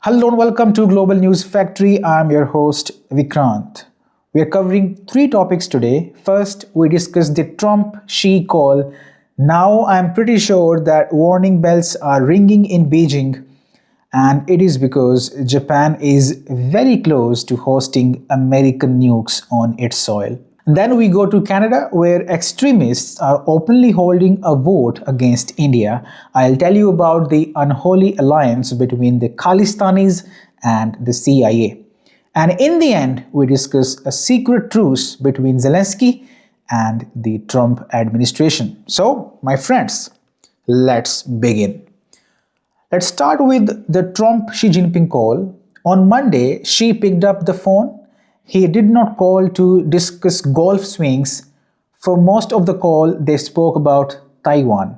Hello and welcome to Global News Factory. I'm your host Vikrant. We are covering three topics today. First, we discuss the Trump-Xi call. Now, I'm pretty sure that warning bells are ringing in Beijing, and it is because Japan is very close to hosting American nukes on its soil. Then we go to Canada, where extremists are openly holding a vote against India. I'll tell you about the unholy alliance between the Khalistanis and the CIA. And in the end, we discuss a secret truce between Zelensky and the Trump administration. So, my friends, let's begin. Let's start with the Trump-Xi Jinping call. On Monday, Xi picked up the phone. He did not call to discuss golf swings. For most of the call, they spoke about Taiwan.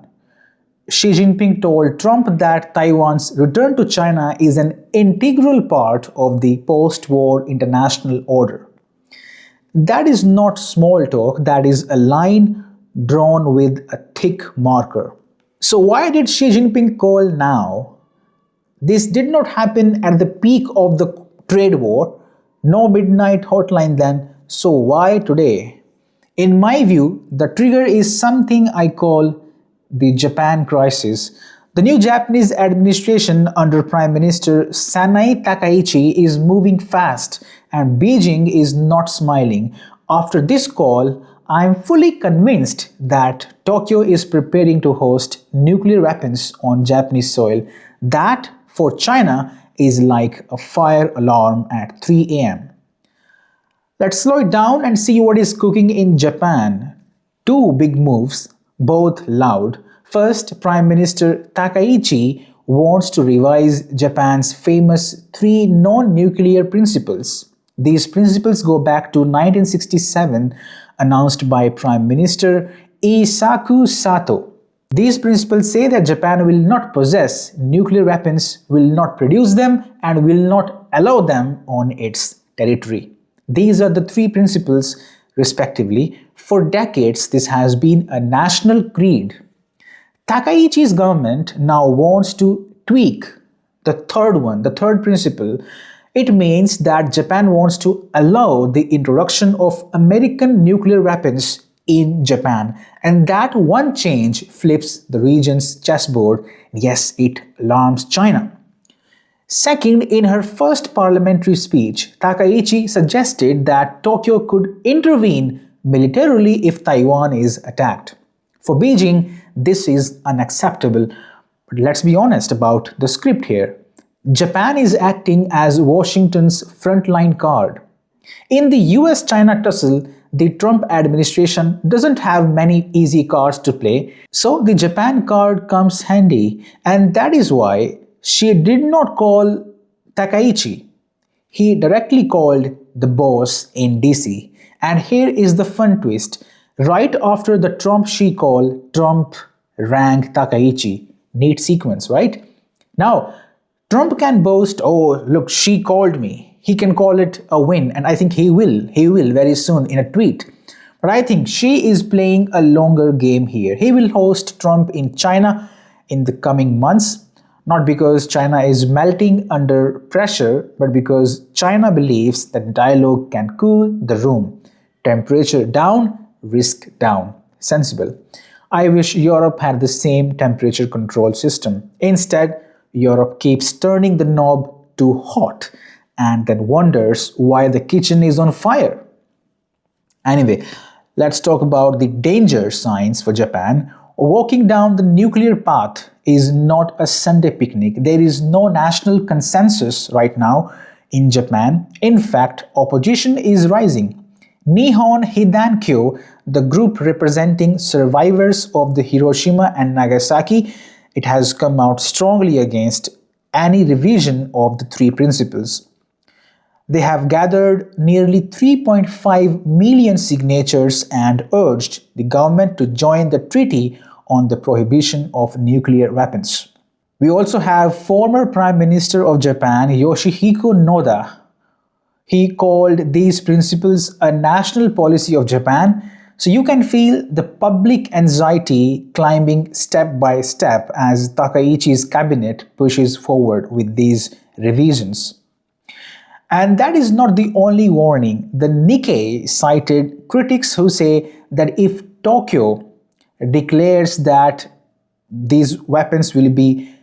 Xi Jinping told Trump that Taiwan's return to China is an integral part of the post-war international order. That is not small talk, that is a line drawn with a thick marker. So why did Xi Jinping call now? This did not happen at the peak of the trade war. No midnight hotline then, so why today? In my view, the trigger is something I call the Japan crisis. The new Japanese administration under Prime Minister Sanae Takaichi is moving fast and Beijing is not smiling. After this call, I am fully convinced that Tokyo is preparing to host nuclear weapons on Japanese soil. That, for China, is like a fire alarm at 3 a.m. Let's slow it down and see what is cooking in Japan. Two big moves, both loud. First, Prime Minister Takaichi wants to revise Japan's famous three non-nuclear principles. These principles go back to 1967, announced by Prime Minister Eisaku Sato. These principles say that Japan will not possess nuclear weapons, will not produce them, and will not allow them on its territory. These are the three principles, respectively. For decades, this has been a national creed. Takaichi's government now wants to tweak the third principle. It means that Japan wants to allow the introduction of American nuclear weapons in Japan, and that one change flips the region's chessboard. Yes, it alarms China. Second, in her first parliamentary speech, Takaichi suggested that Tokyo could intervene militarily if Taiwan is attacked. For Beijing, this is unacceptable. But let's be honest about the script here. Japan is acting as Washington's frontline card. In the US-China tussle, the Trump administration doesn't have many easy cards to play, so the Japan card comes handy, and that is why she did not call Takaichi. He directly called the boss in DC. And here is the fun twist. Right after the Trump-Xi call, Trump rang Takaichi. Neat sequence, right? Now, Trump can boast, oh, look, Xi called me. He can call it a win, and I think he will very soon in a tweet. But I think Xi is playing a longer game here. He will host Trump in China in the coming months, not because China is melting under pressure, but because China believes that dialogue can cool the room. Temperature down, risk down. Sensible. I wish Europe had the same temperature control system. Instead, Europe keeps turning the knob to hot and then wonders why the kitchen is on fire. Anyway, let's talk about the danger signs for Japan. Walking down the nuclear path is not a Sunday picnic. There is no national consensus right now in Japan. In fact, opposition is rising. Nihon Hidankyo, the group representing survivors of the Hiroshima and Nagasaki, it has come out strongly against any revision of the three principles. They have gathered nearly 3.5 million signatures and urged the government to join the treaty on the prohibition of nuclear weapons. We also have former Prime Minister of Japan, Yoshihiko Noda. He called these principles a national policy of Japan. So you can feel the public anxiety climbing step by step as Takaichi's cabinet pushes forward with these revisions. And that is not the only warning. The Nikkei cited critics who say that if Tokyo declares that these weapons will be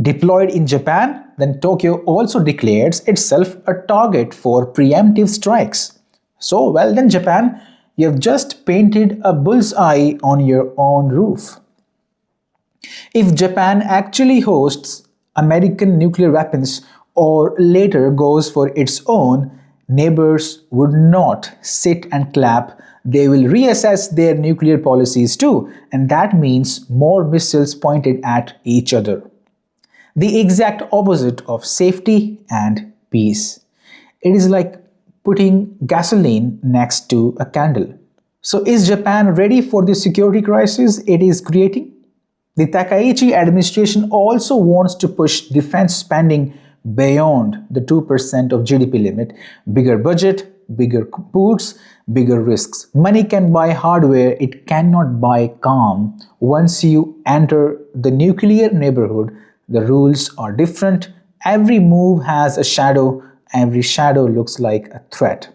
deployed in Japan, then Tokyo also declares itself a target for preemptive strikes. So, well then, Japan, you have just painted a bullseye on your own roof. If Japan actually hosts American nuclear weapons or later goes for its own, neighbors would not sit and clap. They will reassess their nuclear policies too, and that means more missiles pointed at each other. The exact opposite of safety and peace. It is like putting gasoline next to a candle. So, is Japan ready for the security crisis it is creating? The Takaichi administration also wants to push defense spending beyond the 2% of GDP limit. Bigger budget, bigger boots, bigger risks. Money can buy hardware, it cannot buy calm. Once you enter the nuclear neighborhood, the rules are different. Every move has a shadow, every shadow looks like a threat.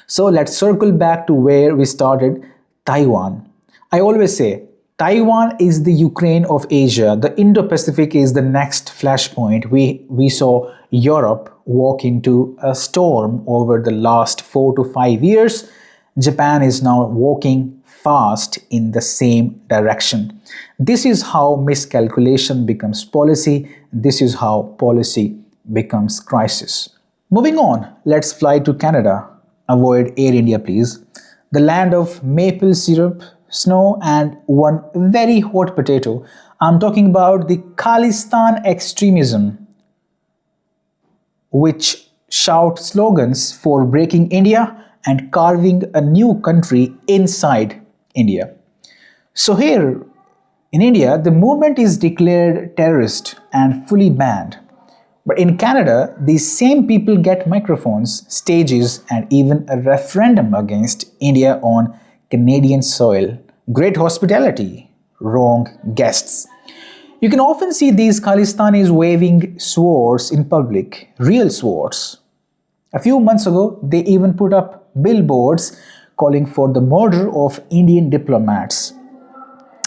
So let's circle back to where we started, Taiwan. I always say, Taiwan is the Ukraine of Asia. The Indo-Pacific is the next flashpoint. We saw Europe walk into a storm over the last 4 to 5 years. Japan is now walking fast in the same direction. This is how miscalculation becomes policy. This is how policy becomes crisis. Moving on, let's fly to Canada. Avoid Air India, please. The land of maple syrup, snow, and one very hot potato. I'm talking about the Khalistan extremism, which shout slogans for breaking India and carving a new country inside India. So here in India, the movement is declared terrorist and fully banned. But in Canada, these same people get microphones, stages, and even a referendum against India on Canadian soil. Great hospitality, wrong guests. You can often see these Khalistanis waving swords in public, real swords. A few months ago, they even put up billboards calling for the murder of Indian diplomats.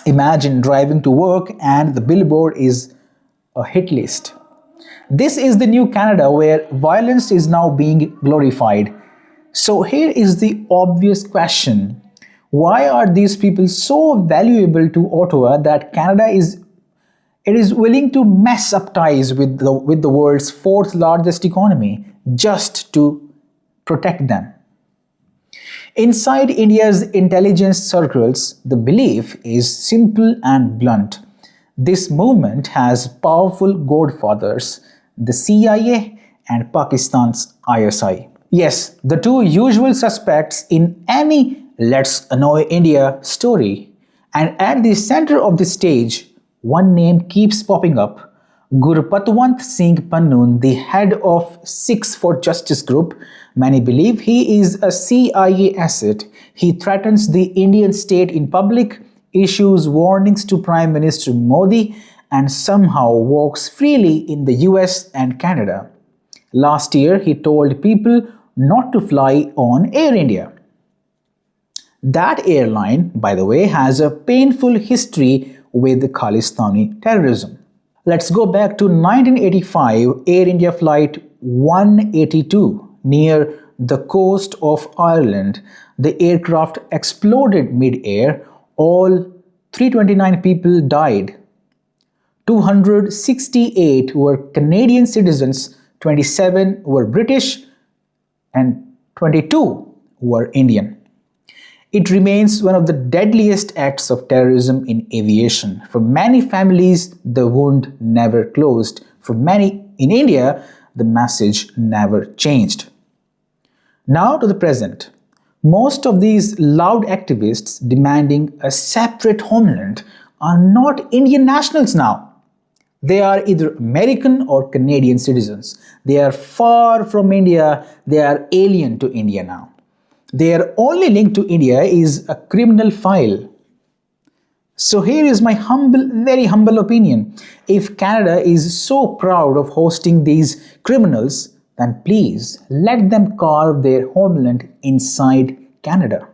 Imagine driving to work and the billboard is a hit list. This is the new Canada where violence is now being glorified. So here is the obvious question. Why are these people so valuable to Ottawa that Canada is willing to mess up ties with the world's fourth largest economy just to protect them? Inside India's intelligence circles, the belief is simple and blunt. This movement has powerful godfathers, the CIA and Pakistan's ISI. Yes, the two usual suspects in any "let's annoy India" story. And at the center of the stage, one name keeps popping up. Gurpatwant Singh Pannu, the head of Sikhs for Justice group. Many believe he is a CIA asset. He threatens the Indian state in public, issues warnings to Prime Minister Modi, and somehow walks freely in the US and Canada. Last year, he told people not to fly on Air India. That airline, by the way, has a painful history with Khalistani terrorism. Let's go back to 1985, Air India Flight 182 near the coast of Ireland. The aircraft exploded mid-air. All 329 people died. 268 were Canadian citizens, 27 were British, and 22 were Indian. It remains one of the deadliest acts of terrorism in aviation. For many families, the wound never closed. For many in India, the message never changed. Now to the present. Most of these loud activists demanding a separate homeland are not Indian nationals now. They are either American or Canadian citizens. They are far from India. They are alien to India now. Their only link to India is a criminal file. So here is my very humble opinion. If Canada is so proud of hosting these criminals, then please let them carve their homeland inside Canada.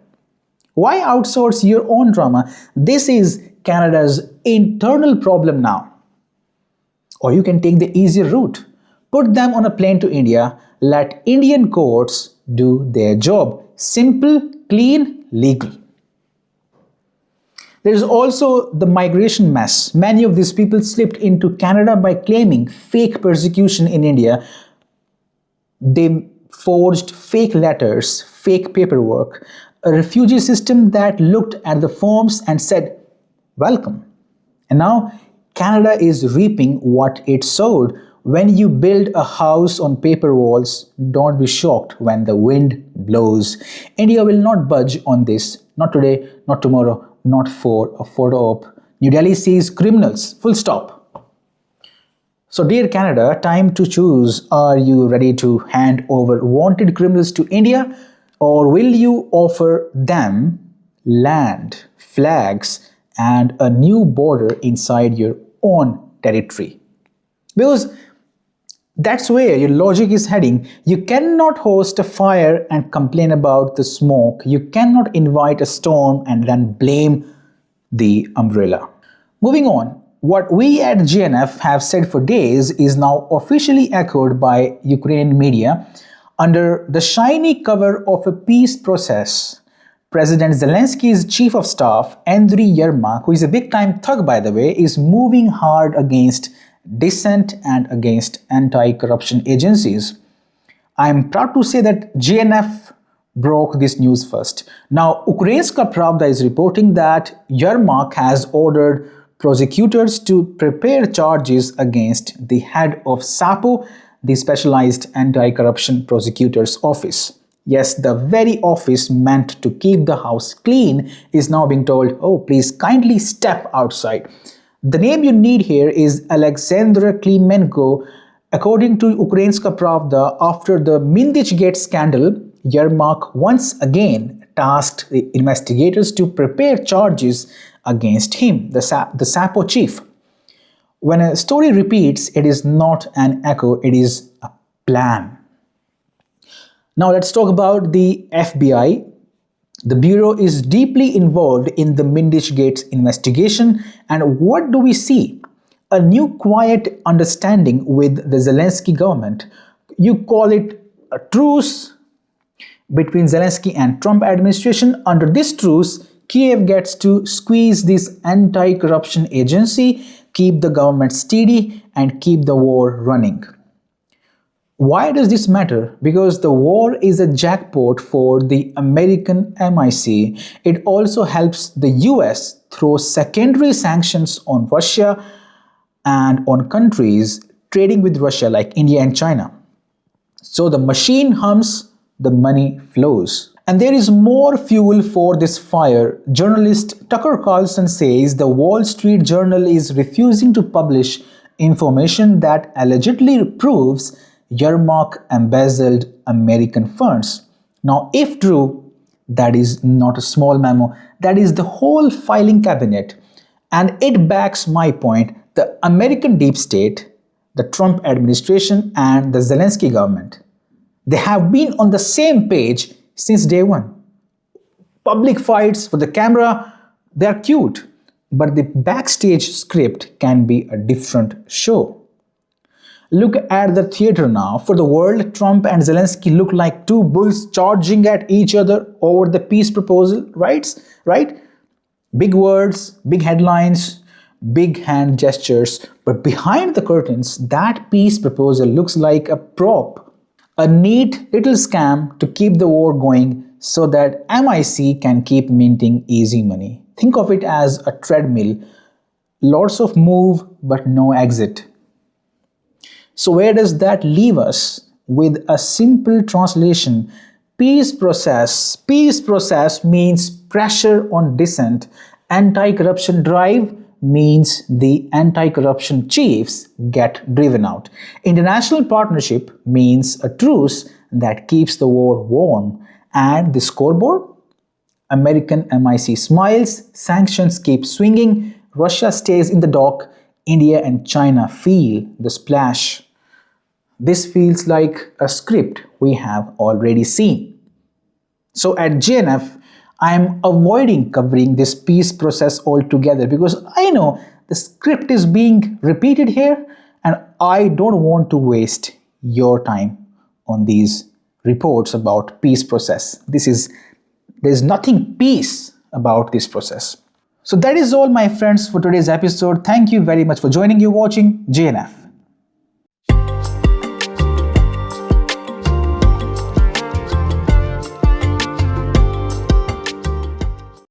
Why outsource your own drama? This is Canada's internal problem now. Or you can take the easier route. Put them on a plane to India, let Indian courts do their job. Simple, clean, legal. There is also the migration mess. Many of these people slipped into Canada by claiming fake persecution in India. They forged fake letters, fake paperwork, a refugee system that looked at the forms and said, welcome. And now Canada is reaping what it sowed. When you build a house on paper walls, don't be shocked when the wind blows. India will not budge on this. Not today, not tomorrow, not for a photo op. New Delhi sees criminals. Full stop. So dear Canada, time to choose. Are you ready to hand over wanted criminals to India? Or will you offer them land, flags, and a new border inside your own territory? Because that's where your logic is heading. You cannot host a fire and complain about the smoke. You cannot invite a storm and then blame the umbrella. Moving on, what we at GNF have said for days is now officially echoed by Ukrainian media. Under the shiny cover of a peace process, President Zelensky's chief of staff, Andriy Yermak, who is a big-time thug by the way, is moving hard against dissent and against anti-corruption agencies. I am proud to say that GNF broke this news first. Now, Ukrainska Pravda is reporting that Yermak has ordered prosecutors to prepare charges against the head of SAPO, the Specialized Anti-Corruption Prosecutor's Office. Yes, the very office meant to keep the house clean is now being told, oh, please kindly step outside. The name you need here is Alexander Klimenko. According to Ukrainska Pravda, after the Mindychgate scandal, Yermak once again tasked the investigators to prepare charges against him, the SAPO chief. When a story repeats, it is not an echo, it is a plan. Now let's talk about the FBI. The Bureau is deeply involved in the Mindychgate investigation, and what do we see? A new quiet understanding with the Zelensky government. You call it a truce between Zelensky and Trump administration. Under this truce, Kiev gets to squeeze this anti-corruption agency, keep the government steady, and keep the war running. Why does this matter? Because the war is a jackpot for the American MIC. It also helps the US throw secondary sanctions on Russia and on countries trading with Russia like India and China. So the machine hums, the money flows. And there is more fuel for this fire. Journalist Tucker Carlson says the Wall Street Journal is refusing to publish information that allegedly proves Yermak embezzled American funds. Now, if true, that is not a small memo, that is the whole filing cabinet. And it backs my point, the American deep state, the Trump administration, and the Zelensky government. They have been on the same page since day one. Public fights for the camera, they're cute, but the backstage script can be a different show. Look at the theater now. For the world, Trump and Zelensky look like two bulls charging at each other over the peace proposal, right? Big words, big headlines, big hand gestures. But behind the curtains, that peace proposal looks like a prop, a neat little scam to keep the war going so that MIC can keep minting easy money. Think of it as a treadmill. Lots of move, but no exit. So where does that leave us? With a simple translation, peace process. Peace process means pressure on dissent. Anti-corruption drive means the anti-corruption chiefs get driven out. International partnership means a truce that keeps the war warm. And the scoreboard? American MIC smiles, sanctions keep swinging, Russia stays in the dock, India and China feel the splash. This feels like a script we have already seen. So at JNF, I am avoiding covering this peace process altogether because I know the script is being repeated here and I don't want to waste your time on these reports about peace process. There's nothing peace about this process. So that is all, my friends, for today's episode. Thank you very much for joining. You watching JNF.